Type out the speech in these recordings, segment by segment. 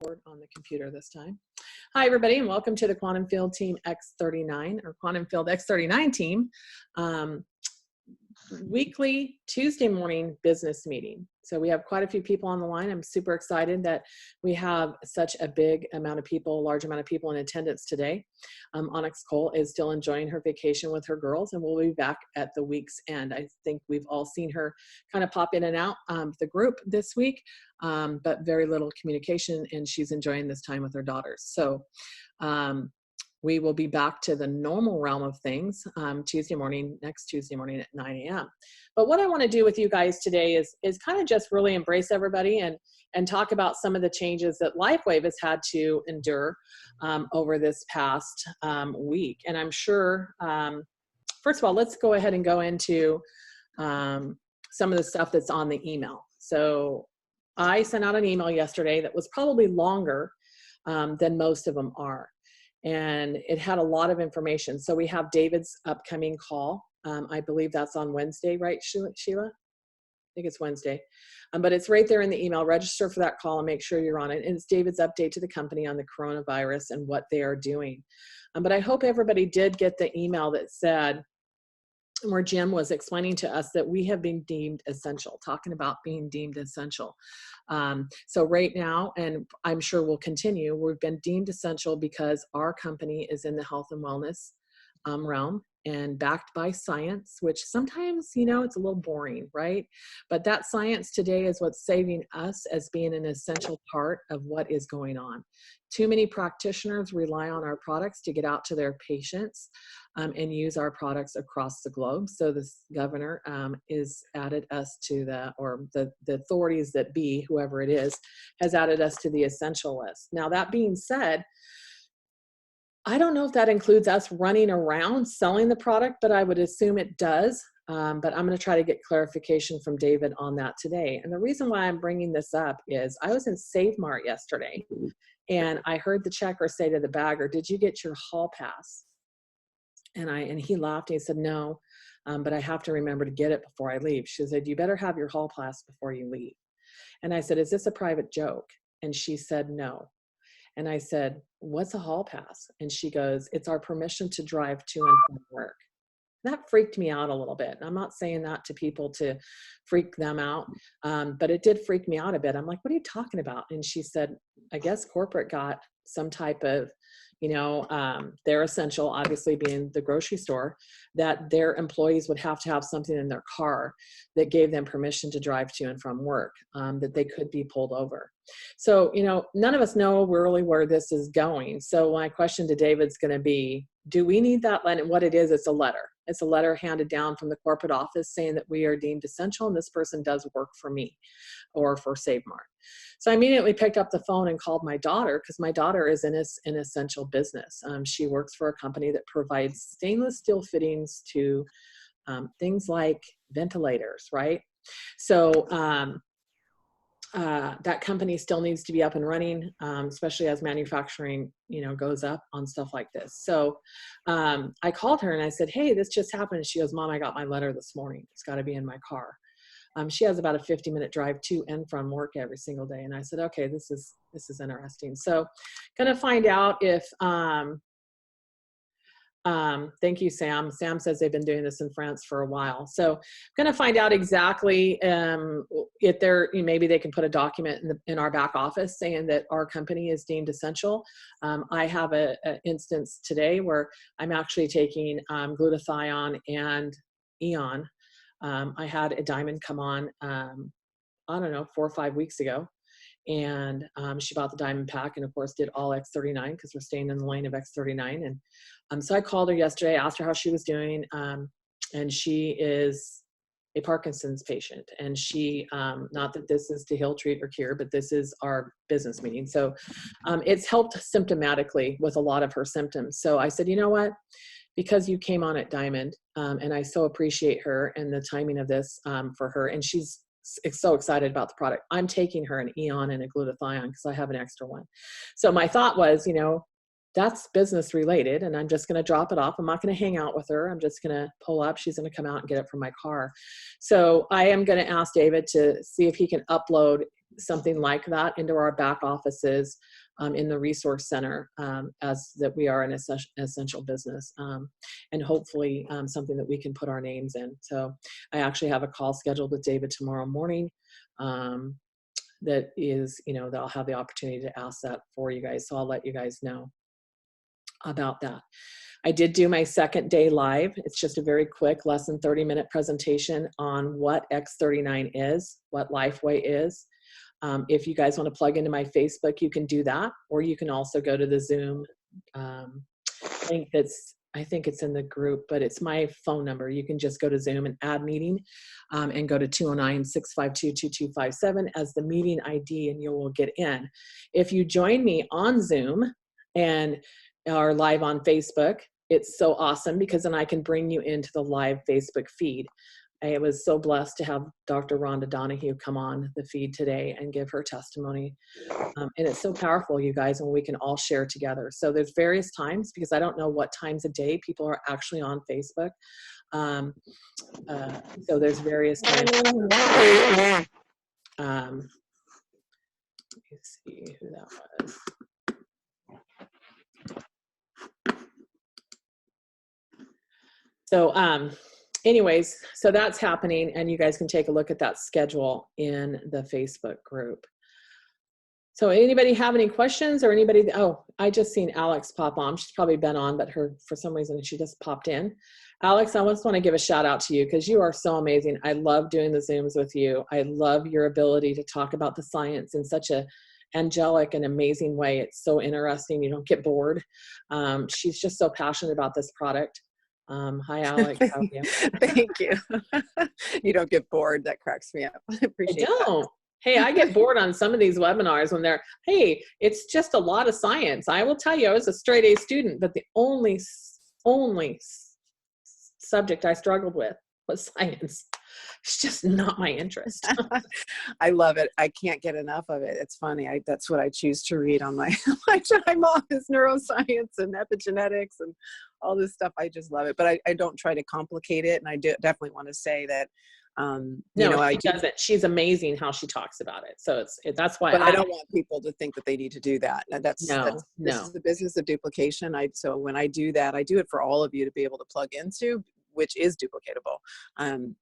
on the computer this time. Hi, everybody, and welcome to the Quantum Field Team X39 or Quantum Field X39 team weekly Tuesday morning business meeting. So we have quite a few people on the line. I'm super excited that we have such a big amount of people, large amount of people in attendance today. Onyx Cole is still enjoying her vacation with her girls, and we'll be back at the week's end. I think we've all seen her kind of pop in and out the group this week, but very little communication, and she's enjoying this time with her daughters. So we will be back to the normal realm of things next Tuesday morning at 9 a.m. But what I want to do with you guys today is kind of just really embrace everybody and talk about some of the changes that LifeWave has had to endure over this past week. And I'm sure, first of all, let's go ahead and go into some of the stuff that's on the email. So I sent out an email yesterday that was probably longer than most of them are. And it had a lot of information. So we have David's upcoming call. I believe that's on Wednesday, right, Sheila? I think it's Wednesday. But it's right there in the email. Register for that call and make sure you're on it. And it's David's update to the company on the coronavirus and what they are doing. But I hope everybody did get the email that said, where Jim was explaining to us that we have been deemed essential, talking about being deemed essential. So right now, and I'm sure we'll continue, we've been deemed essential because our company is in the health and wellness realm and backed by science, which sometimes, it's a little boring, right? But that science today is what's saving us as being an essential part of what is going on. Too many practitioners rely on our products to get out to their patients and use our products across the globe. So this governor is added us to the authorities that be, whoever it is, has added us to the essential list. Now, that being said, I don't know if that includes us running around selling the product, but I would assume it does. But I'm going to try to get clarification from David on that today. And the reason why I'm bringing this up is I was in Save Mart yesterday, and I heard the checker say to the bagger, "Did you get your hall pass?" And he laughed and he said, "No, but I have to remember to get it before I leave." She said, "You better have your hall pass before you leave." And I said, "Is this a private joke?" And she said, "No." And I said, "What's a hall pass?" And she goes, "It's our permission to drive to and from work." That freaked me out a little bit. And I'm not saying that to people to freak them out, but it did freak me out a bit. I'm like, "What are you talking about?" And she said, "I guess corporate got some type of, they're essential, obviously being the grocery store, that their employees would have to have something in their car that gave them permission to drive to and from work, that they could be pulled over." So, none of us know really where this is going. So my question to David's going to be, do we need that letter? What it is, it's a letter. It's a letter handed down from the corporate office saying that we are deemed essential and this person does work for me or for Save Mart. So I immediately picked up the phone and called my daughter, because my daughter is in an essential business. She works for a company that provides stainless steel fittings to things like ventilators, right? So that company still needs to be up and running, especially as manufacturing, goes up on stuff like this. So I called her and I said, "Hey, this just happened." And she goes, "Mom, I got my letter this morning. It's got to be in my car." She has about a 50-minute drive to and from work every single day. And I said, "Okay, this is interesting." So going to find out if, thank you, Sam. Sam says they've been doing this in France for a while. So I'm going to find out exactly if maybe they can put a document in our back office saying that our company is deemed essential. I have an instance today where I'm actually taking glutathione and Eon. I had a diamond come on, I don't know, 4 or 5 weeks ago. And she bought the diamond pack and of course did all X39 because we're staying in the lane of X39. And so I called her yesterday, asked her how she was doing. And she is a Parkinson's patient. And she, not that this is to heal, treat, or cure, but this is our business meeting. So it's helped symptomatically with a lot of her symptoms. So I said, "You know what? Because you came on at Diamond, and I so appreciate her and the timing of this for her. And she's so excited about the product. I'm taking her an Eon and a glutathione because I have an extra one." So my thought was, that's business related, and I'm just going to drop it off. I'm not going to hang out with her. I'm just going to pull up. She's going to come out and get it from my car. So I am going to ask David to see if he can upload something like that into our back offices in the resource center, as that we are an essential business, and hopefully something that we can put our names in. So I actually have a call scheduled with David tomorrow morning. That is, that I'll have the opportunity to ask that for you guys. So I'll let you guys know about that. I did do my second day live. It's just a very quick, less than 30-minute presentation on what X39 is, what Lifeway is. If you guys want to plug into my Facebook, you can do that, or you can also go to the Zoom link I think it's in the group, but it's my phone number. You can just go to Zoom and add meeting and go to 209-652-2257 as the meeting ID, and you will get in. If you join me on Zoom and are live on Facebook, it's so awesome because then I can bring you into the live Facebook feed. I was so blessed to have Dr. Rhonda Donahue come on the feed today and give her testimony. And it's so powerful, you guys, when we can all share together. So there's various times, because I don't know what times a day people are actually on Facebook. So there's various times. Let me see who that was. So anyways, so that's happening, and you guys can take a look at that schedule in the Facebook group. So anybody have any questions, or anybody? Oh, I just seen Alex pop on. She's probably been on, but for some reason she just popped in. Alex, I just want to give a shout out to you because you are so amazing. I love doing the Zooms with you. I love your ability to talk about the science in such a angelic and amazing way. It's so interesting. You don't get bored. She's just so passionate about this product. Hi, Alex. How are you? Thank you. You don't get bored. That cracks me up. I appreciate that. Hey, I get bored on some of these webinars when hey, it's just a lot of science. I will tell you, I was a straight A student, but the only subject I struggled with was science. It's just not my interest. I love it. I can't get enough of it. It's funny. That's what I choose to read on my time off is neuroscience and epigenetics and all this stuff. I just love it. But I don't try to complicate it. And I definitely want to say that she doesn't. She's amazing how she talks about it. So that's why. But I don't want people to think that they need to do that. This is the business of duplication. So when I do that, I do it for all of you to be able to plug into, which is duplicatable.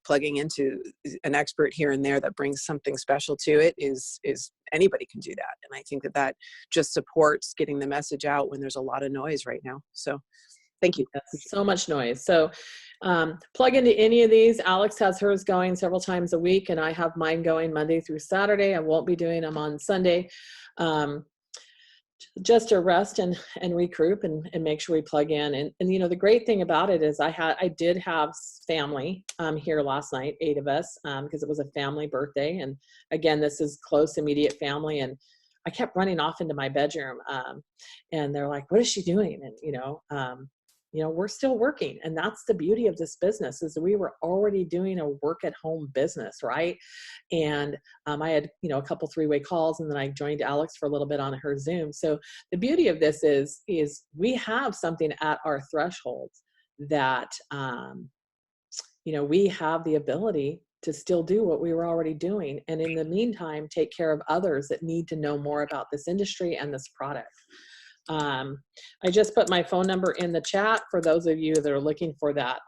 Plugging into an expert here and there that brings something special to it is anybody can do that. And I think that just supports getting the message out when there's a lot of noise right now. So thank you. Yes, so much noise. So plug into any of these. Alex has hers going several times a week, and I have mine going Monday through Saturday. I won't be doing them on Sunday. Just to rest and regroup and make sure we plug in. And the great thing about it is I did have family here last night, 8 of us, because it was a family birthday. And again, this is close, immediate family. And I kept running off into my bedroom and they're like, what is she doing? And, we're still working. And that's the beauty of this business is we were already doing a work at home business, right? And I had, a couple 3-way calls, and then I joined Alex for a little bit on her Zoom. So the beauty of this is we have something at our thresholds that, we have the ability to still do what we were already doing. And in the meantime, take care of others that need to know more about this industry and this product. I just put my phone number in the chat for those of you that are looking for that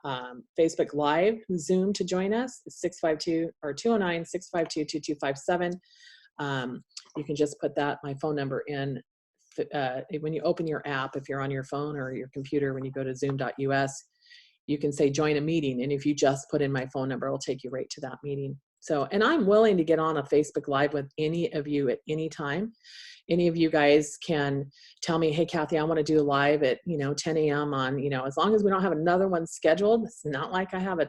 Facebook Live Zoom to join us. It's 209-652-2257. You can just put my phone number in when you open your app. If you're on your phone or your computer, when you go to zoom.us, you can say join a meeting. And if you just put in my phone number, it'll take you right to that meeting. So, and I'm willing to get on a Facebook Live with any of you at any time. Any of you guys can tell me, hey, Kathy, I want to do a live at, 10 a.m. on, as long as we don't have another one scheduled. It's not like I have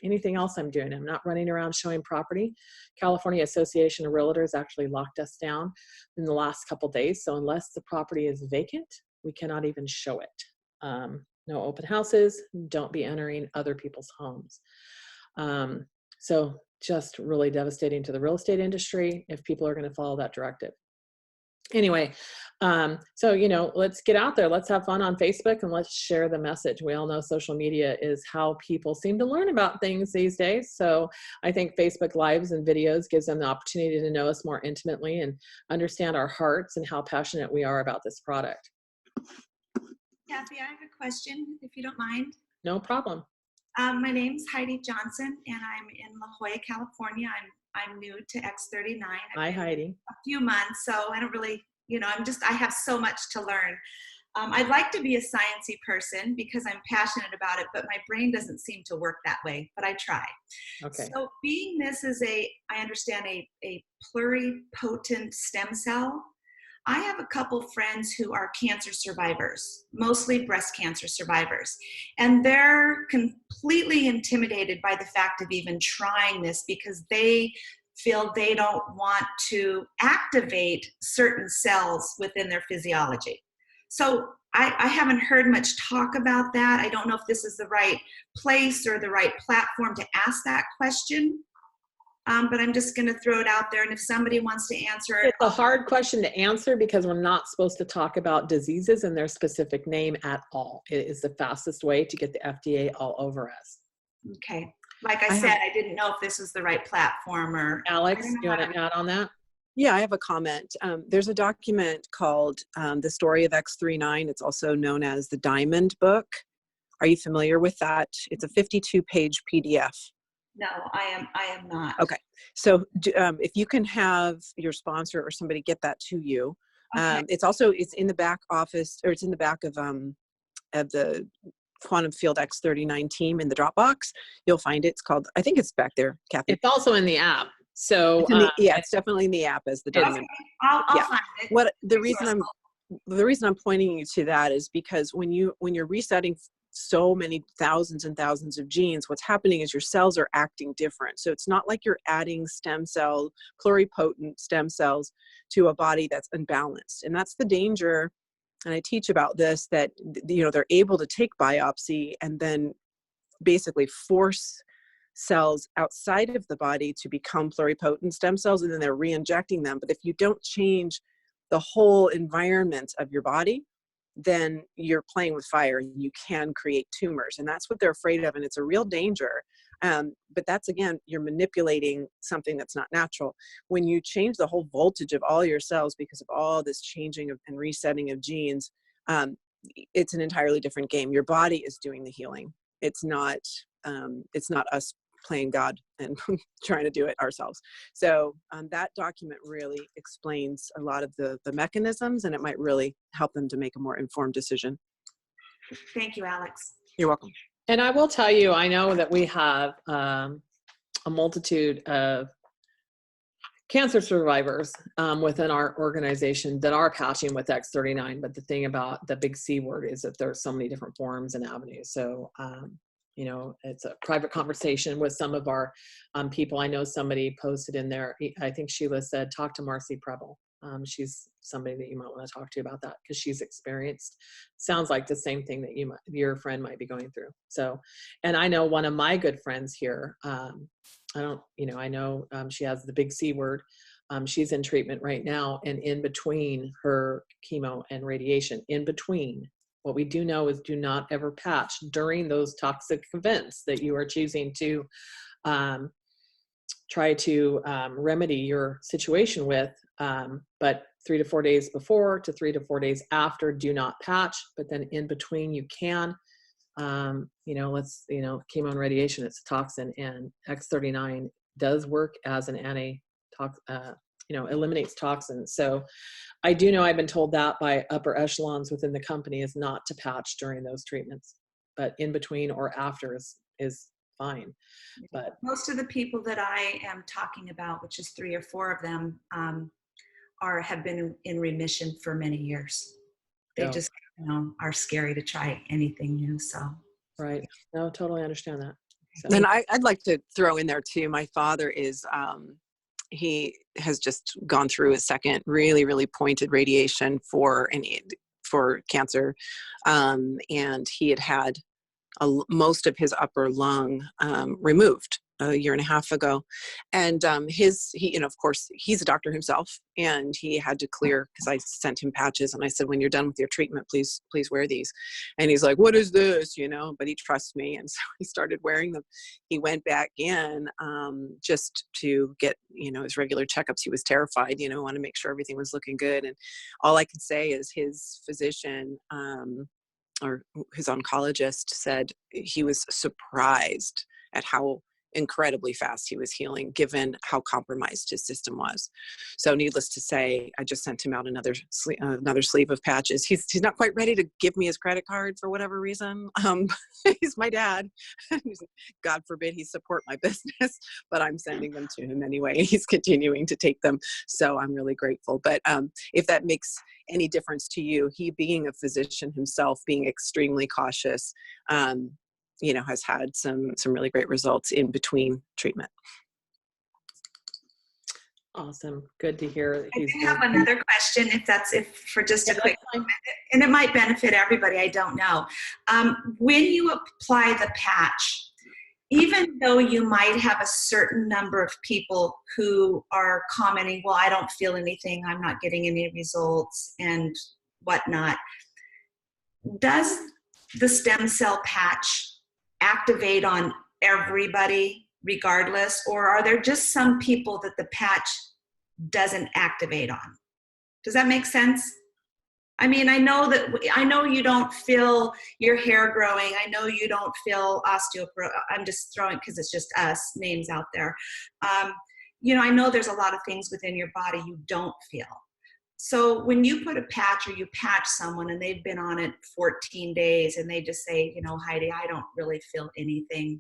anything else I'm doing. I'm not running around showing property. California Association of Realtors actually locked us down in the last couple days. So unless the property is vacant, we cannot even show it. No open houses, don't be entering other people's homes. So just really devastating to the real estate industry if people are going to follow that directive. Anyway, so, let's get out there. Let's have fun on Facebook and let's share the message. We all know social media is how people seem to learn about things these days. So I think Facebook Lives and videos gives them the opportunity to know us more intimately and understand our hearts and how passionate we are about this product. Kathy, I have a question, if you don't mind. No problem. My name's Heidi Johnson, and I'm in La Jolla, California. I'm new to X39. Hi, Heidi. A few months, so I don't really, I have so much to learn. I'd like to be a sciencey person because I'm passionate about it, but my brain doesn't seem to work that way, but I try. Okay. So being this is I understand a pluripotent stem cell, I have a couple friends who are cancer survivors, mostly breast cancer survivors, and they're completely intimidated by the fact of even trying this because they feel they don't want to activate certain cells within their physiology. So I haven't heard much talk about that. I don't know if this is the right place or the right platform to ask that question. But I'm just going to throw it out there. And if somebody wants to answer it. It's a hard question to answer because we're not supposed to talk about diseases and their specific name at all. It is the fastest way to get the FDA all over us. Okay. Like I said, I didn't know if this was the right platform or. Alex, do you want to add on that? Yeah, I have a comment. There's a document called The Story of X39. It's also known as the Diamond Book. Are you familiar with that? It's a 52-page PDF. No, I am not. Okay. So if you can have your sponsor or somebody get that to you. Okay. It's in the back office, or it's in the back of the Quantum Field X39 team in the Dropbox. You'll find it. It's called, I think it's back there, Kathy. It's also in the app. So it's definitely in the app as the Diamond. Okay. I'll find it. The reason I'm pointing you to that is because when you're resetting so many thousands and thousands of genes, what's happening is your cells are acting different. So it's not like you're adding pluripotent stem cells to a body that's unbalanced. And that's the danger. And I teach about this, that, they're able to take biopsy and then basically force cells outside of the body to become pluripotent stem cells, and then they're re-injecting them. But if you don't change the whole environment of your body, then you're playing with fire and you can create tumors. And that's what they're afraid of. And it's a real danger. But that's, again, you're manipulating something that's not natural. When you change the whole voltage of all your cells because of all this changing and resetting of genes, it's an entirely different game. Your body is doing the healing. It's not us playing God and trying to do it ourselves. So that document really explains a lot of the mechanisms, and it might really help them to make a more informed decision. Thank you, Alex. You're welcome. And I will tell you, I know that we have a multitude of cancer survivors within our organization that are patching with X39. But the thing about the big C word is that there's so many different forms and avenues. So, it's a private conversation with some of our people. I know somebody posted in there, I think Sheila said, talk to Marcy Preble. She's somebody that you might want to talk to about that because she's experienced, sounds like the same thing that your friend might be going through. So, and I know one of my good friends here, I know she has the big C word. She's in treatment right now, and in between her chemo and radiation, what we do know is do not ever patch during those toxic events that you are choosing to try to remedy your situation with. But 3 to 4 days before to 3 to 4 days after, do not patch. But then in between, you can, chemo and radiation, it's a toxin, and X39 does work as an eliminates toxins. So I do know I've been told that by upper echelons within the company is not to patch during those treatments, but in between or after is fine. But most of the people that I am talking about, which is 3 or 4 of them, have been in remission for many years. They just are scary to try anything new. So right. No, totally understand that. So. And I'd like to throw in there too, my father is he has just gone through a second really, really pointed radiation for cancer. And he had most of his upper lung removed. a year and a half ago. And he, of course, he's a doctor himself, and he had to clear, because I sent him patches and I said, when you're done with your treatment, please wear these. And he's like, what is this? But he trusts me. And so he started wearing them. He went back in just to get, his regular checkups. He was terrified, want to make sure everything was looking good. And all I can say is his physician, or his oncologist, said he was surprised at how incredibly fast he was healing, given how compromised his system was. So needless to say, I just sent him out another sleeve of patches. He's not quite ready to give me his credit card for whatever reason. He's my dad. God forbid he support my business, but I'm sending them to him anyway. He's continuing to take them. So I'm really grateful. But if that makes any difference to you, he, being a physician himself, being extremely cautious, has had some really great results in between treatment. Awesome. Good to hear. I do have another question, if for just a quick moment, and it might benefit everybody, I don't know. When you apply the patch, even though you might have a certain number of people who are commenting, well, I don't feel anything, I'm not getting any results and whatnot, does the stem cell patch activate on everybody regardless, or are there just some people that the patch doesn't activate on? Does that make sense? I mean, I know you don't feel your hair growing. I know you don't feel osteoporosis. I'm just throwing, because it's just us, names out there. I know there's a lot of things within your body you don't feel. So when you put a patch, or you patch someone and they've been on it 14 days and they just say, Heidi, I don't really feel anything.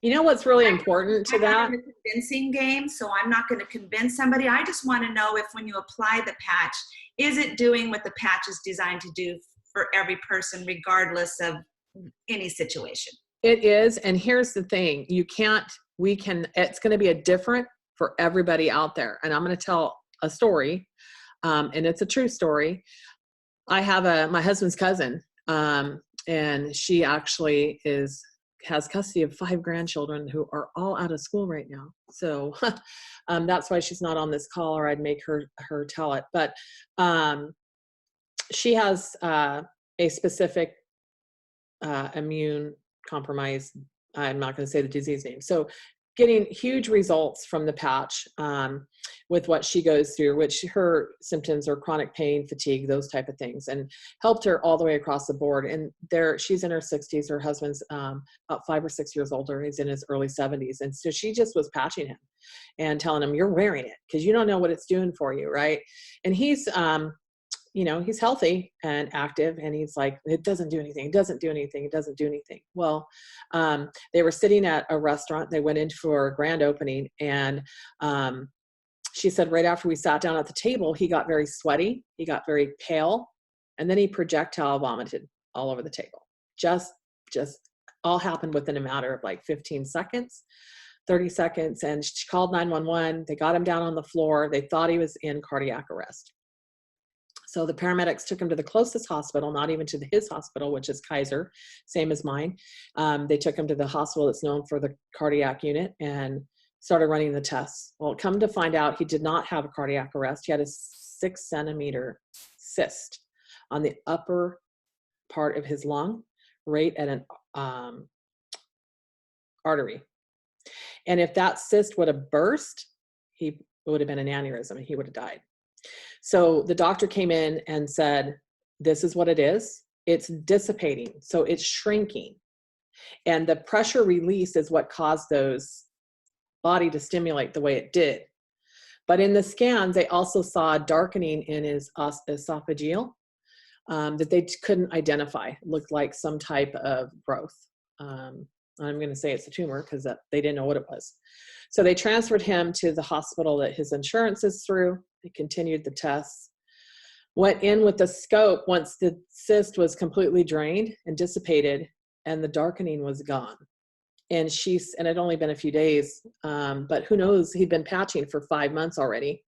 What's really important to that? I'm in a convincing game, so I'm not going to convince somebody. I just want to know if when you apply the patch, is it doing what the patch is designed to do for every person, regardless of any situation? It is. And here's the thing. It's going to be different for everybody out there. And I'm going to tell a story, and it's a true story. I have my husband's cousin, and she actually has custody of 5 grandchildren who are all out of school right now. So that's why she's not on this call, or I'd make her tell it. But she has a specific immune compromise. I'm not going to say the disease name. So getting huge results from the patch with what she goes through, which her symptoms are chronic pain, fatigue, those type of things, and helped her all the way across the board. And she's in her 60s. Her husband's about 5 or 6 years older. He's in his early 70s. And so she just was patching him and telling him, you're wearing it because you don't know what it's doing for you, right? And he's he's healthy and active, and he's like, it doesn't do anything. It doesn't do anything. It doesn't do anything. Well, they were sitting at a restaurant. They went in for a grand opening, and she said right after we sat down at the table, he got very sweaty. He got very pale, and then he projectile vomited all over the table. Just all happened within a matter of like 15 seconds, 30 seconds. And she called 911. They got him down on the floor. They thought he was in cardiac arrest. So the paramedics took him to the closest hospital, not even to his hospital, which is Kaiser, same as mine. They took him to the hospital that's known for the cardiac unit and started running the tests. Well, come to find out, he did not have a cardiac arrest. He had a 6-centimeter cyst on the upper part of his lung, right at an artery. And if that cyst would have burst, it would have been an aneurysm and he would have died. So the doctor came in and said, this is what it is. It's dissipating. So it's shrinking. And the pressure release is what caused those body to stimulate the way it did. But in the scans, they also saw a darkening in his esophageal that they couldn't identify. It looked like some type of growth. I'm going to say it's a tumor because they didn't know what it was. So they transferred him to the hospital that his insurance is through. They continued the tests, went in with the scope once the cyst was completely drained and dissipated and the darkening was gone. And it had only been a few days, but who knows, he'd been patching for 5 months already.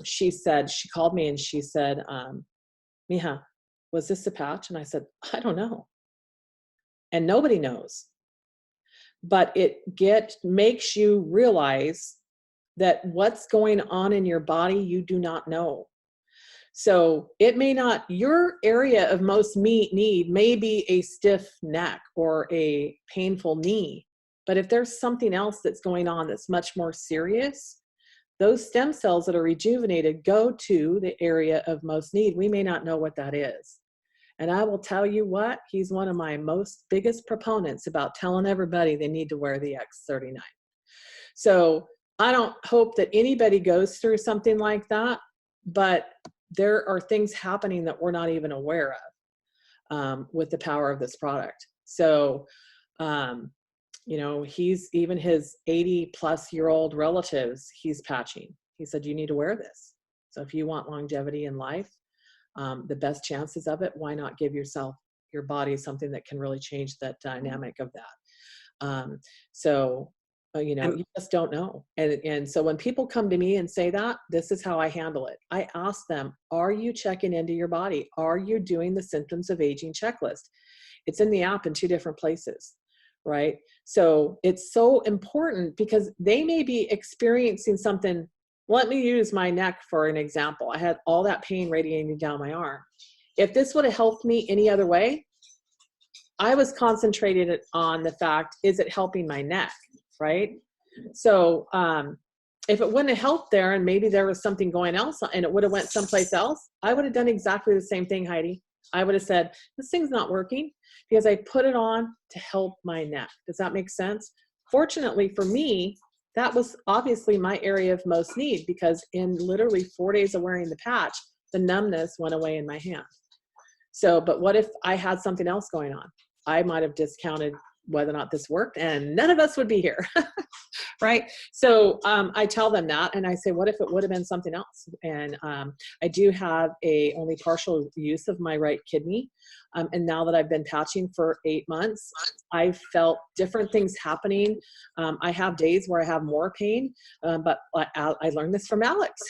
She called me and she said, Mija, was this a patch? And I said, I don't know. And nobody knows. but it makes you realize that what's going on in your body, you do not know. So it may not, your area of most need may be a stiff neck or a painful knee. But if there's something else that's going on that's much more serious, those stem cells that are rejuvenated go to the area of most need. We may not know what that is. And I will tell you what, he's one of my most biggest proponents about telling everybody they need to wear the X39. So I don't hope that anybody goes through something like that, but there are things happening that we're not even aware of with the power of this product. So, you know, even his 80-plus-year-old relatives, he's patching. He said, you need to wear this. So if you want longevity in life, the best chances of it, why not give your body something that can really change that dynamic of that? You know, you just don't know. And so when people come to me and say that, this is how I handle it. I ask them, are you checking into your body? Are you doing the symptoms of aging checklist? It's in the app in 2 different places, right? So it's so important because they may be experiencing something. Let me use my neck for an example. I had all that pain radiating down my arm. If this would have helped me any other way, I was concentrated on the fact, is it helping my neck, right? So if it wouldn't have helped there and maybe there was something going else and it would have went someplace else, I would have done exactly the same thing, Heidi. I would have said, this thing's not working because I put it on to help my neck. Does that make sense? Fortunately for me, that was obviously my area of most need because in literally 4 days of wearing the patch, the numbness went away in my hand. So, but what if I had something else going on? I might have discounted whether or not this worked and none of us would be here. Right? So I tell them that and I say, what if it would have been something else? And I do have only partial use of my right kidney. And now that I've been patching for 8 months, I've felt different things happening. I have days where I have more pain, but I learned this from Alex,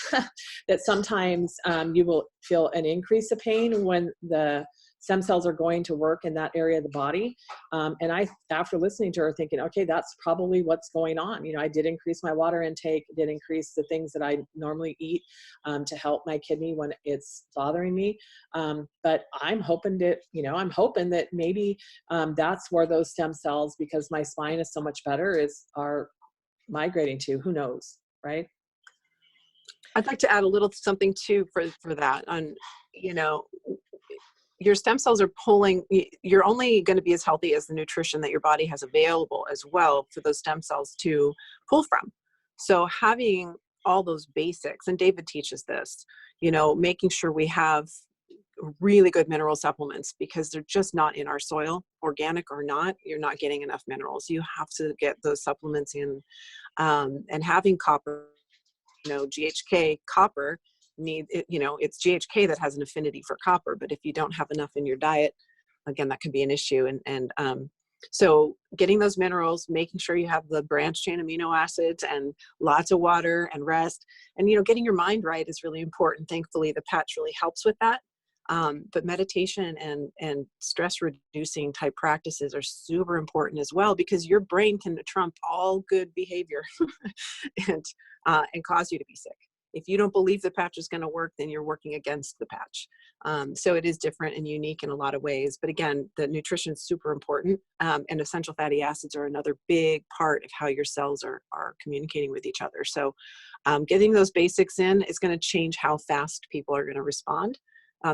that sometimes you will feel an increase of pain when the stem cells are going to work in that area of the body. And after listening to her, thinking, okay, that's probably what's going on. You know, I did increase my water intake, did increase the things that I normally eat to help my kidney when it's bothering me. But I'm hoping that maybe that's where those stem cells, because my spine is so much better, are migrating to. Who knows, right? I'd like to add a little something too for that. Your stem cells are pulling, you're only going to be as healthy as the nutrition that your body has available as well for those stem cells to pull from. So having all those basics, and David teaches this, making sure we have really good mineral supplements because they're just not in our soil, organic or not, you're not getting enough minerals. You have to get those supplements in, and having copper, GHK copper, it's GHK that has an affinity for copper, but if you don't have enough in your diet, again, that can be an issue. So getting those minerals, making sure you have the branched chain amino acids and lots of water and rest, and getting your mind right is really important. Thankfully, the patch really helps with that. But meditation and stress reducing type practices are super important as well, because your brain can trump all good behavior and cause you to be sick. If you don't believe the patch is going to work, then you're working against the patch. So it is different and unique in a lot of ways. But again, the nutrition is super important. And essential fatty acids are another big part of how your cells are communicating with each other. So getting those basics in is going to change how fast people are going to respond.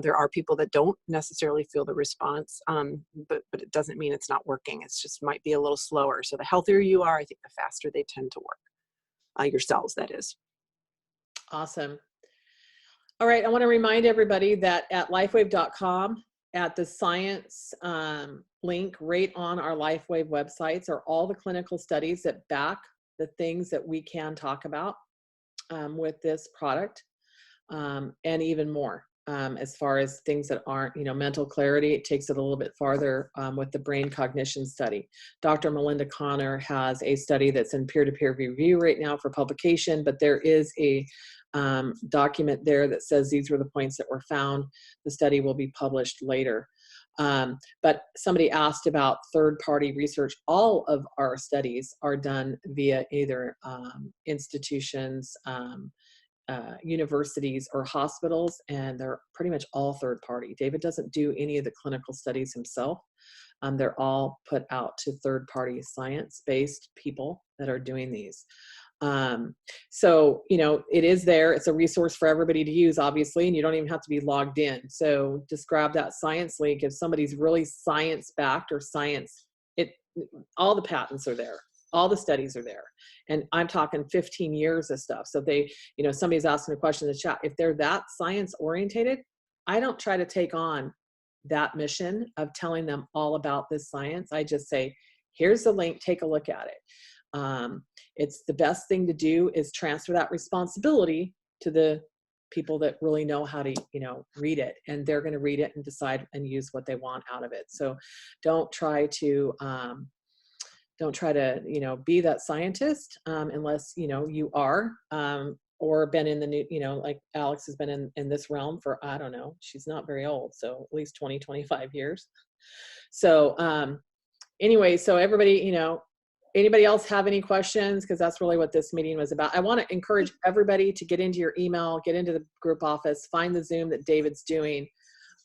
There are people that don't necessarily feel the response, but it doesn't mean it's not working. It's just might be a little slower. So the healthier you are, I think the faster they tend to work. Your cells, that is. Awesome. All right. I want to remind everybody that at lifewave.com, at the science link right on our LifeWave websites, are all the clinical studies that back the things that we can talk about with this product, and even more. As far as things that aren't, mental clarity, it takes it a little bit farther with the brain cognition study. Dr. Melinda Connor has a study that's in peer-to-peer review right now for publication, but there is a document there that says these were the points that were found. The study will be published later. But somebody asked about third-party research. All of our studies are done via either institutions, universities, or hospitals, and they're pretty much all third-party. David doesn't do any of the clinical studies himself. They're all put out to third-party science-based people that are doing these. So, it is there. It's a resource for everybody to use, obviously, and you don't even have to be logged in. So just grab that science link. If somebody's really science-backed or all the patents are there. All the studies are there. And I'm talking 15 years of stuff. So somebody's asking a question in the chat. If they're that science-orientated, I don't try to take on that mission of telling them all about this science. I just say, here's the link, take a look at it. It's the best thing to do is transfer that responsibility to the people that really know how to, read it, and they're going to read it and decide and use what they want out of it. So don't try to, be that scientist unless, you are, or been in the new, like Alex has been in this realm for, I don't know, she's not very old. So at least 20, 25 years. So anyway, so everybody, anybody else have any questions? Because that's really what this meeting was about. I want to encourage everybody to get into your email, get into the group office, find the Zoom that David's doing,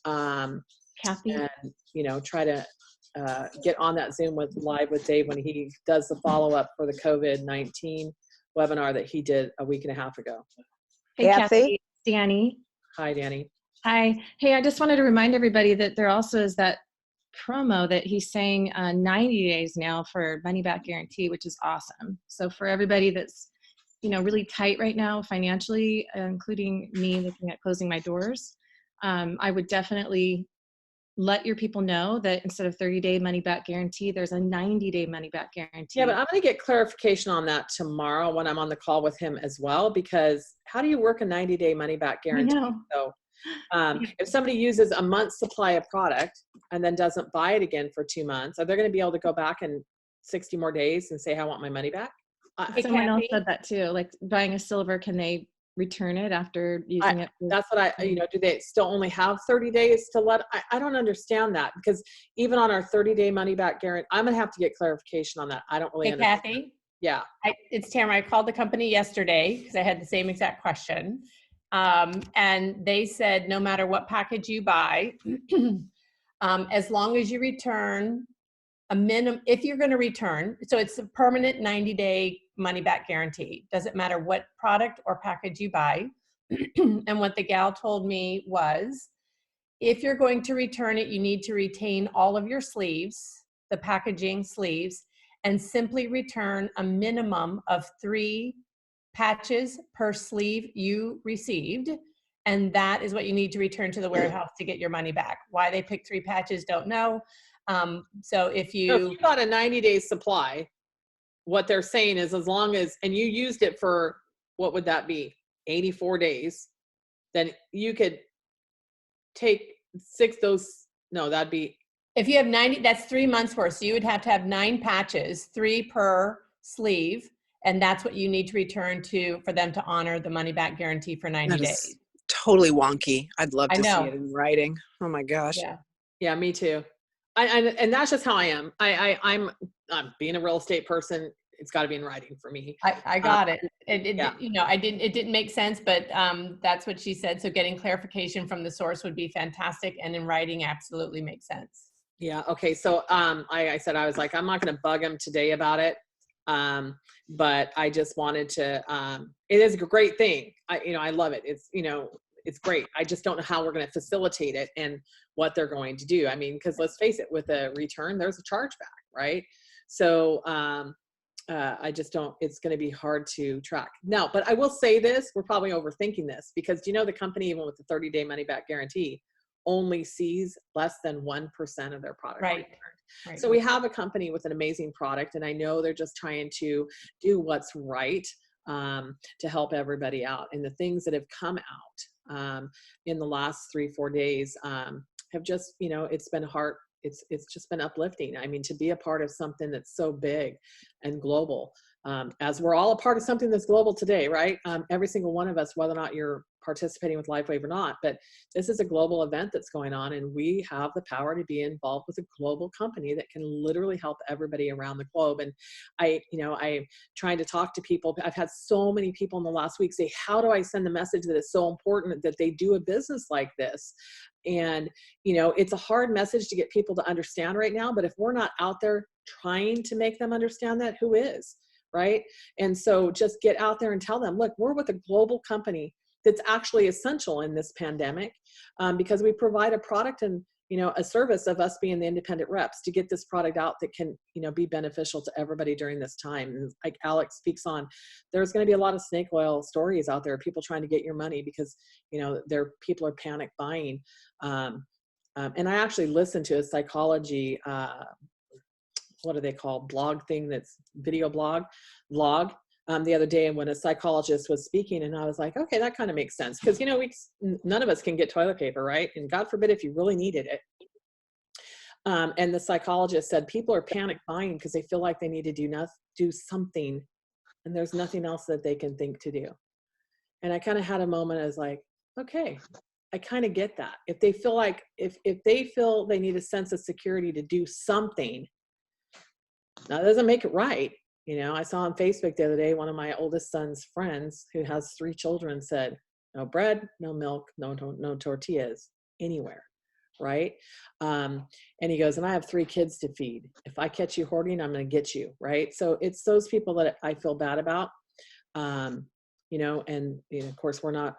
Kathy, and try to get on that Zoom live with Dave when he does the follow-up for the COVID-19 webinar that he did a week and a half ago. Hey, Kathy, Danny. Hi, Danny. Hi. Hey, I just wanted to remind everybody that there also is that promo that he's saying 90 days now for money back guarantee, which is awesome. So for everybody that's, really tight right now financially, including me looking at closing my doors, I would definitely let your people know that instead of 30-day money back guarantee, there's a 90-day money back guarantee. Yeah, but I'm going to get clarification on that tomorrow when I'm on the call with him as well, because how do you work a 90-day money back guarantee? I know. So if somebody uses a month's supply of product and then doesn't buy it again for 2 months, are they going to be able to go back in 60 more days and say, I want my money back? Someone else said that too, like buying a silver, can they return it after using it? That's what do they still only have 30 days to I don't understand that, because even on our 30-day money back guarantee, I'm going to have to get clarification on that. I don't really understand. Kathy? Yeah. It's Tamara. I called the company yesterday because I had the same exact question. And they said, no matter what package you buy, as long as you return a minimum, if you're going to return, so it's a permanent 90-day money back guarantee. Doesn't matter what product or package you buy. And what the gal told me was, if you're going to return it, you need to retain all of your sleeves, the packaging sleeves, and simply return a minimum of 3 patches per sleeve you received. And that is what you need to return to the warehouse to get your money back. Why they picked 3 patches, don't know. So if you got a 90-day supply, what they're saying is, as long as, and you used it for, what would that be? 84 days, then you could take 6 those, no, that'd be. If you have 90, that's 3 months worth. So you would have to have 9 patches, 3 per sleeve. And that's what you need to return to for them to honor the money back guarantee for 90 days. Totally wonky. I'd love to see it in writing. Oh my gosh. Yeah, me too. And that's just how I am. I'm being a real estate person. It's got to be in writing for me. I got it. It didn't make sense, but that's what she said. So getting clarification from the source would be fantastic. And in writing absolutely makes sense. Yeah. Okay. So I said, I was like, I'm not going to bug him today about it. But I just wanted to, it is a great thing. I love it. It's great. I just don't know how we're going to facilitate it and what they're going to do. I mean, because let's face it, with a return, there's a chargeback, right? So I just don't, it's going to be hard to track. Now, but I will say this, we're probably overthinking this, because the company, even with the 30-day money back guarantee, only sees less than 1% of their product. Right. So we have a company with an amazing product, and I know they're just trying to do what's right to help everybody out. And the things that have come out in the last 3-4 days have just, it's been hard. It's just been uplifting. I mean, to be a part of something that's so big and global, as we're all a part of something that's global today, right? Every single one of us, whether or not you're participating with LifeWave or not, but this is a global event that's going on, and we have the power to be involved with a global company that can literally help everybody around the globe. And I'm trying to talk to people. I've had so many people in the last week say, how do I send the message that it's so important that they do a business like this? And, it's a hard message to get people to understand right now, but if we're not out there trying to make them understand that, who is, right? And so just get out there and tell them, look, we're with a global company that's actually essential in this pandemic, because we provide a product and, a service of us being the independent reps to get this product out that can, be beneficial to everybody during this time. And like Alex speaks on, there's going to be a lot of snake oil stories out there, people trying to get your money because, people are panic buying. And I actually listened to a psychology, what are they called? Blog thing that's video blog the other day, and when a psychologist was speaking, and I was like, okay, that kind of makes sense. Because, none of us can get toilet paper, right? And God forbid if you really needed it. And the psychologist said people are panic buying because they feel like they need to do something, and there's nothing else that they can think to do. And I kind of had a moment. I was like, okay, I kind of get that. If they feel like, if they feel they need a sense of security to do something, now that doesn't make it right. I saw on Facebook the other day, one of my oldest son's friends who has 3 children said, no bread, no milk, no tortillas anywhere, right? And he goes, and I have 3 kids to feed. If I catch you hoarding, I'm going to get you, right? So it's those people that I feel bad about. And of course we're not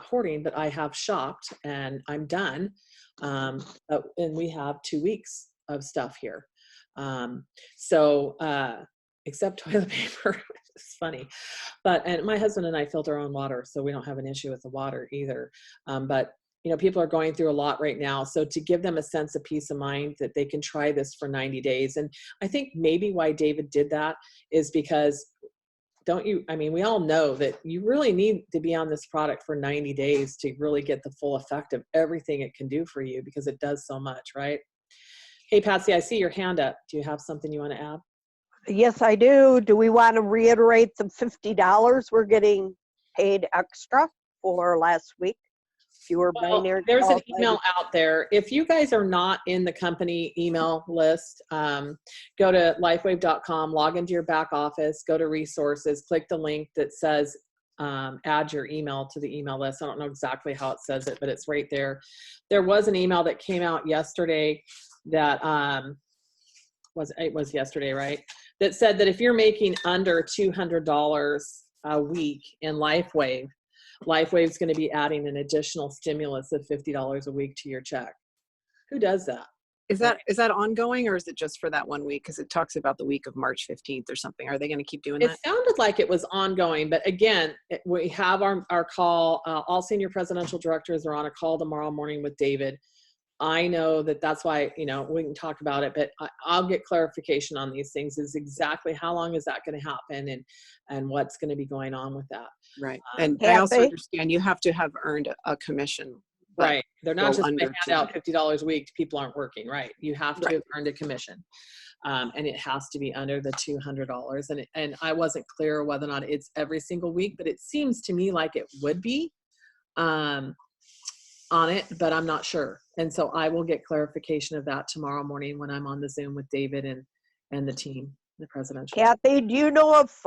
hoarding, but I have shopped and I'm done. And we have 2 weeks of stuff here. Except toilet paper. It's funny, and my husband and I filter our own water, so we don't have an issue with the water either. But people are going through a lot right now, so to give them a sense of peace of mind that they can try this for 90 days. And I think maybe why David did that is because we all know that you really need to be on this product for 90 days to really get the full effect of everything it can do for you, because it does so much, right? Hey, Patsy, I see your hand up. Do you have something you want to add? Yes, I do. Do we want to reiterate the $50 we're getting paid extra for last week? If you were binary. There's an email out there. If you guys are not in the company email list, go to lifewave.com, log into your back office, go to resources, click the link that says add your email to the email list. I don't know exactly how it says it, but it's right there. There was an email that came out yesterday that was yesterday, right? That said that if you're making under $200 a week in LifeWave, LifeWave's going to be adding an additional stimulus of $50 a week to your check. Who does that? Is that ongoing, or is it just for that 1 week? Because it talks about the week of March 15th or something. Are they going to keep doing that? It sounded like it was ongoing, but again, we have our call. All senior presidential directors are on a call tomorrow morning with David. I know that's why, we can talk about it, but I'll get clarification on these things, is exactly how long is that going to happen and what's going to be going on with that. Right. And I also understand you have to have earned a commission. Right. They're not just going to hand out $50 a week to people aren't working. Right. You have to have earned a commission. And it has to be under the $200. And I wasn't clear whether or not it's every single week, but it seems to me like it would be on it, but I'm not sure. And so I will get clarification of that tomorrow morning when I'm on the Zoom with David and the team, the presidential. Kathy, do you know if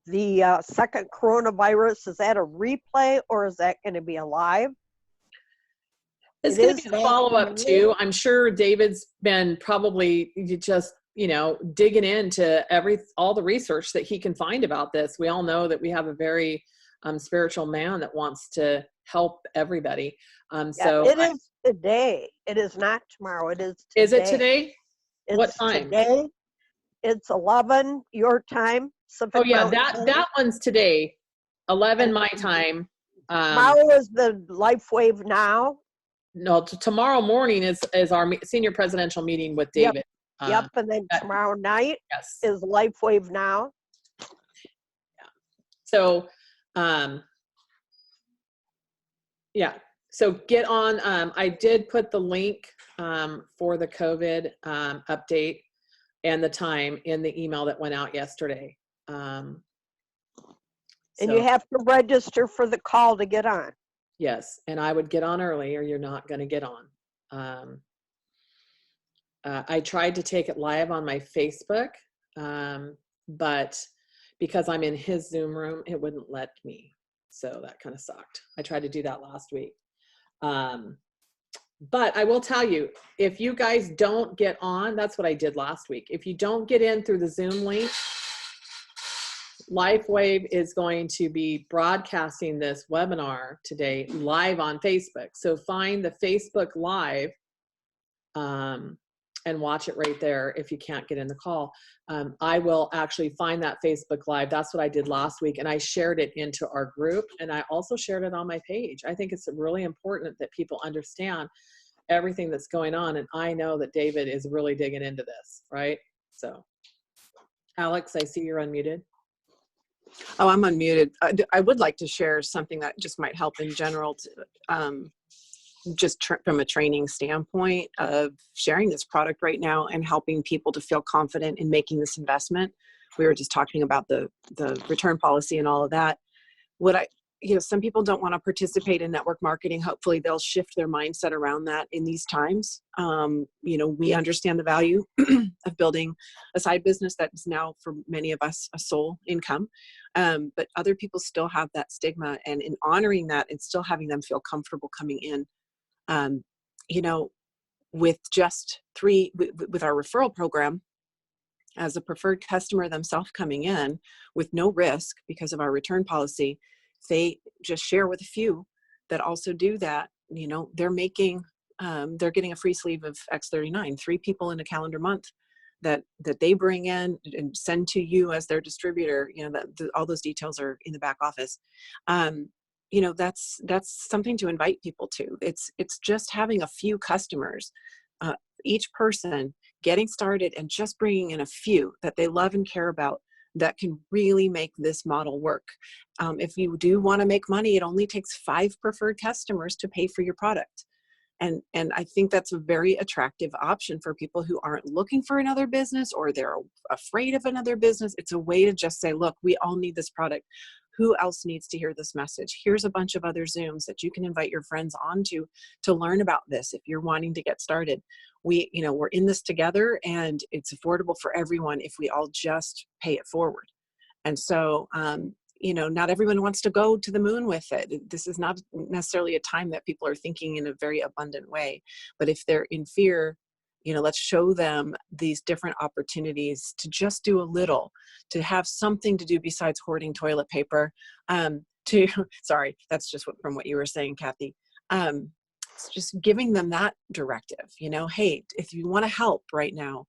the second coronavirus, is that a replay or is that going to be a live? It's going to be a follow-up too. I'm sure David's been probably just, digging into all the research that he can find about this. We all know that we have a very spiritual man that wants to help everybody. So it is today. It is not tomorrow. It is today. Is it today? It's what time? Today. It's 11 your time. Oh yeah, that one's today. 11 my time. Tomorrow is the LifeWave Now. No, tomorrow morning is our senior presidential meeting with David. Yep, and then tomorrow night is LifeWave Now. Yeah. So, so get on. I did put the link for the COVID update and the time in the email that went out yesterday. And you So, have to register for the call to get on. yes, and I would get on early or you're not going to get on. I tried to take it live on my Facebook, but because I'm in his Zoom room, it wouldn't let me. So that kind of sucked. I tried to do that last week. But I will tell you, if you guys don't get on, that's what I did last week. If you don't get in through the Zoom link, LifeWave is going to be broadcasting this webinar today live on Facebook. So find the Facebook Live and watch it right there if you can't get in the call. I will actually find that Facebook Live. That's what I did last week, and I shared it into our group, and I also shared it on my page. I think it's really important that people understand everything that's going on, and I know that David is really digging into this, right? So, Alex, I see you're unmuted. Oh, I'm unmuted. I would like to share something that just might help in general, just from a training standpoint of sharing this product right now and helping people to feel confident in making this investment. We were just talking about the return policy and all of that. Some people don't want to participate in network marketing. Hopefully they'll shift their mindset around that in these times. We understand the value of building a side business that is now for many of us a sole income. But other people still have that stigma, and in honoring that and still having them feel comfortable coming in, with just with our referral program, as a preferred customer themselves coming in with no risk because of our return policy, they just share with a few that also do that, they're getting a free sleeve of X39, 3 people in a calendar month that they bring in and send to you as their distributor. All those details are in the back office. That's something to invite people to. It's just having a few customers, each person getting started and just bringing in a few that they love and care about, that can really make this model work. If you do want to make money, it only takes 5 preferred customers to pay for your product. And I think that's a very attractive option for people who aren't looking for another business or they're afraid of another business. It's a way to just say, look, we all need this product. Who else needs to hear this message? Here's a bunch of other Zooms that you can invite your friends onto to learn about this if you're wanting to get started. We're in this together, and it's affordable for everyone if we all just pay it forward. And so, not everyone wants to go to the moon with it. This is not necessarily a time that people are thinking in a very abundant way. But if they're in fear, let's show them these different opportunities to just do a little, to have something to do besides hoarding toilet paper. Sorry, that's just from what you were saying, Kathy. It's just giving them that directive, hey, if you want to help right now,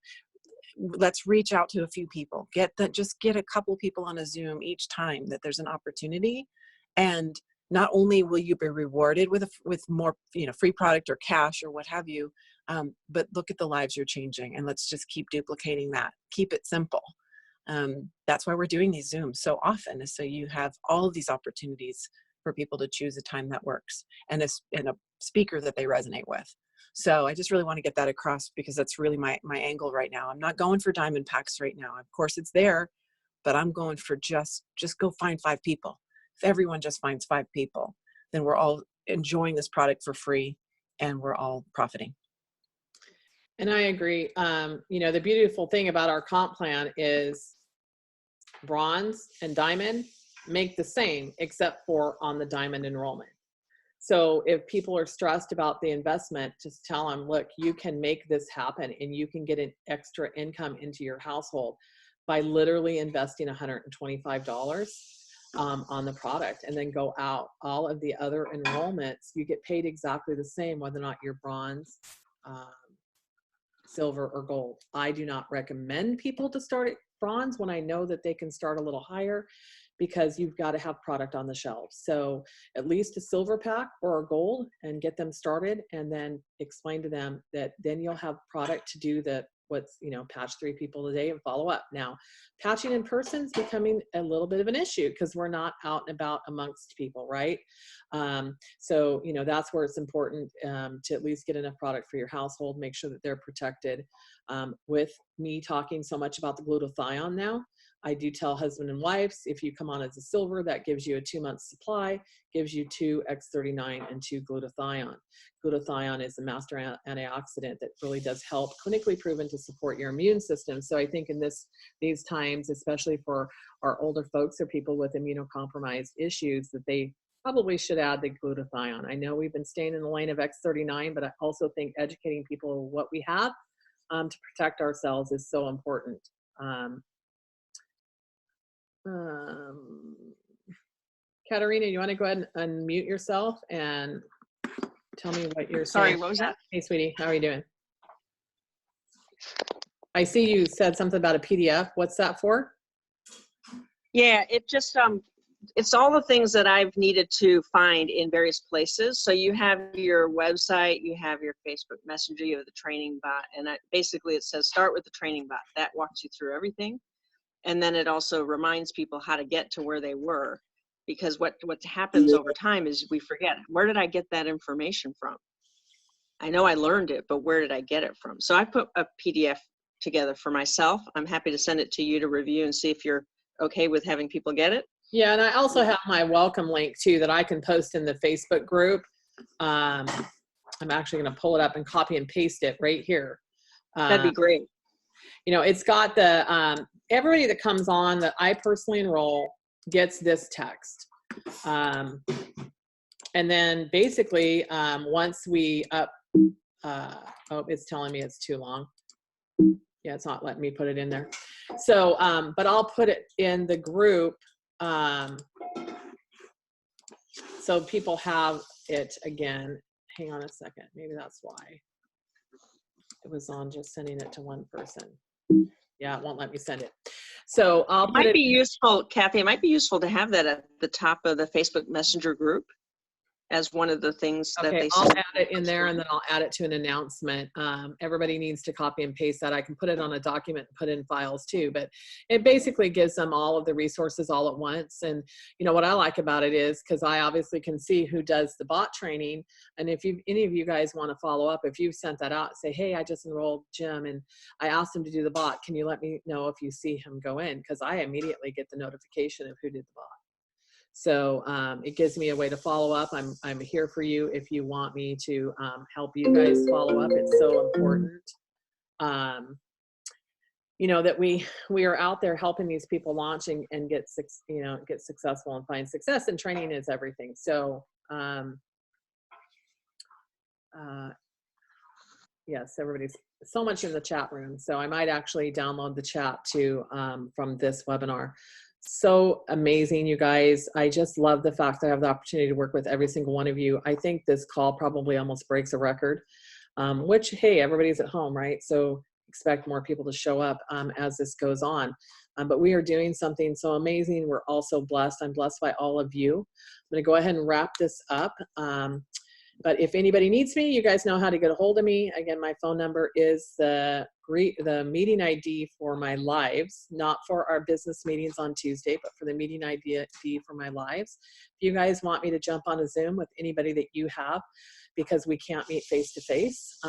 let's reach out to a few people, just get a couple people on a Zoom each time that there's an opportunity. And not only will you be rewarded with more, free product or cash or what have you, but look at the lives you're changing, and let's just keep duplicating that. Keep it simple. That's why we're doing these Zooms so often, is so you have all of these opportunities for people to choose a time that works and a speaker that they resonate with. So I just really want to get that across, because that's really my angle right now. I'm not going for diamond packs right now. Of course it's there, but I'm going for just go find 5 people. If everyone just finds 5 people, then we're all enjoying this product for free and we're all profiting. And I agree. The beautiful thing about our comp plan is bronze and diamond make the same, except for on the diamond enrollment. So if people are stressed about the investment, just tell them, look, you can make this happen and you can get an extra income into your household by literally investing $125 on the product, and then go out. All of the other enrollments, you get paid exactly the same, whether or not you're bronze, silver, or gold. I do not recommend people to start at bronze when I know that they can start a little higher, because you've got to have product on the shelves. So at least a silver pack or a gold, and get them started, and then explain to them that then you'll have product to do patch 3 people a day and follow up. Now, patching in person is becoming a little bit of an issue because we're not out and about amongst people, right? So that's where it's important to at least get enough product for your household, make sure that they're protected. With me talking so much about the glutathione now, I do tell husband and wives, if you come on as a silver, that gives you a 2-month supply, gives you 2 X39 and 2 glutathione. Glutathione is a master antioxidant that really does help, clinically proven to support your immune system. So I think in these times, especially for our older folks or people with immunocompromised issues, that they probably should add the glutathione. I know we've been staying in the lane of X39, but I also think educating people what we have to protect ourselves is so important. Katerina, you want to go ahead and unmute yourself and tell me what you're saying? Sorry, what was that? Hey, sweetie, how are you doing? I see you said something about a PDF. What's that for? Yeah, it just it's all the things that I've needed to find in various places. So you have your website, you have your Facebook Messenger, you have the training bot, and basically it says start with the training bot. That walks you through everything. And then it also reminds people how to get to where they were, because what happens over time is we forget, where did I get that information from? I know I learned it, but where did I get it from? So I put a PDF together for myself. I'm happy to send it to you to review and see if you're okay with having people get it. Yeah, and I also have my welcome link too that I can post in the Facebook group. I'm actually going to pull it up and copy and paste it right here. That'd be great. You know, it's got the, everybody that comes on that I personally enroll gets this text. And then basically, once we oh, it's telling me it's too long. Yeah, it's not letting me put it in there. So, but I'll put it in the group. So people have it again. Hang on a second. Maybe that's why it was on just sending it to one person. Yeah, it won't let me send it. So I'll put it. It might be useful, Kathy, it might be useful to have that at the top of the Facebook Messenger group as one of the things that they I'll add it in there, and then I'll add it to an announcement. Everybody needs to copy and paste that. I can put it on a document and put in files too, but it basically gives them all of the resources all at once. And you know what I like about it is, because I obviously can see who does the bot training, and if any of you guys want to follow up, if you've sent that out, say, hey, I just enrolled Jim and I asked him to do the bot, can you let me know if you see him go in? Because I immediately get the notification of who did the bot. So it gives me a way to follow up. I'm here for you if you want me to help you guys follow up. It's so important, you know, that we are out there helping these people launch and get successful and find success. And training is everything. So yes, everybody's so much in the chat room. So I might actually download the chat too from this webinar. So amazing, you guys. I just love the fact that I have the opportunity to work with every single one of you. I think this call probably almost breaks a record, which, hey, everybody's at home, right? So expect more people to show up as this goes on. But we are doing something so amazing. We're also blessed. I'm blessed by all of you. I'm going to go ahead and wrap this up. But if anybody needs me, you guys know how to get a hold of me. Again, my phone number is the meeting ID for my lives, not for our business meetings on Tuesday, but for the meeting ID for my lives. If you guys want me to jump on a Zoom with anybody that you have, because we can't meet face to face,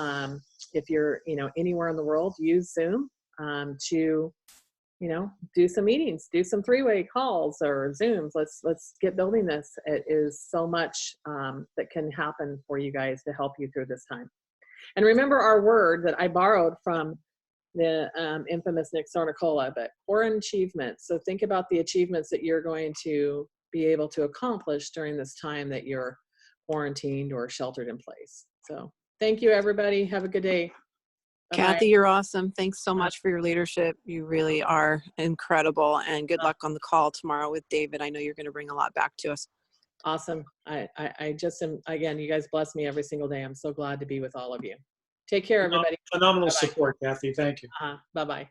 if you're anywhere in the world, use Zoom to do some meetings, do some three-way calls or Zooms. Let's get building this. It is so much that can happen for you guys to help you through this time. And remember our word that I borrowed from the infamous Nick Sornicola, but core achievements. So think about the achievements that you're going to be able to accomplish during this time that you're quarantined or sheltered in place. So thank you, everybody. Have a good day. Bye-bye. Kathy, you're awesome. Thanks so much for your leadership. You really are incredible, and good luck on the call tomorrow with David. I know you're going to bring a lot back to us. Awesome. I just am, again, you guys bless me every single day. I'm so glad to be with all of you. Take care, everybody. Phenomenal Bye-bye. support, Kathy. Thank you. Bye-bye.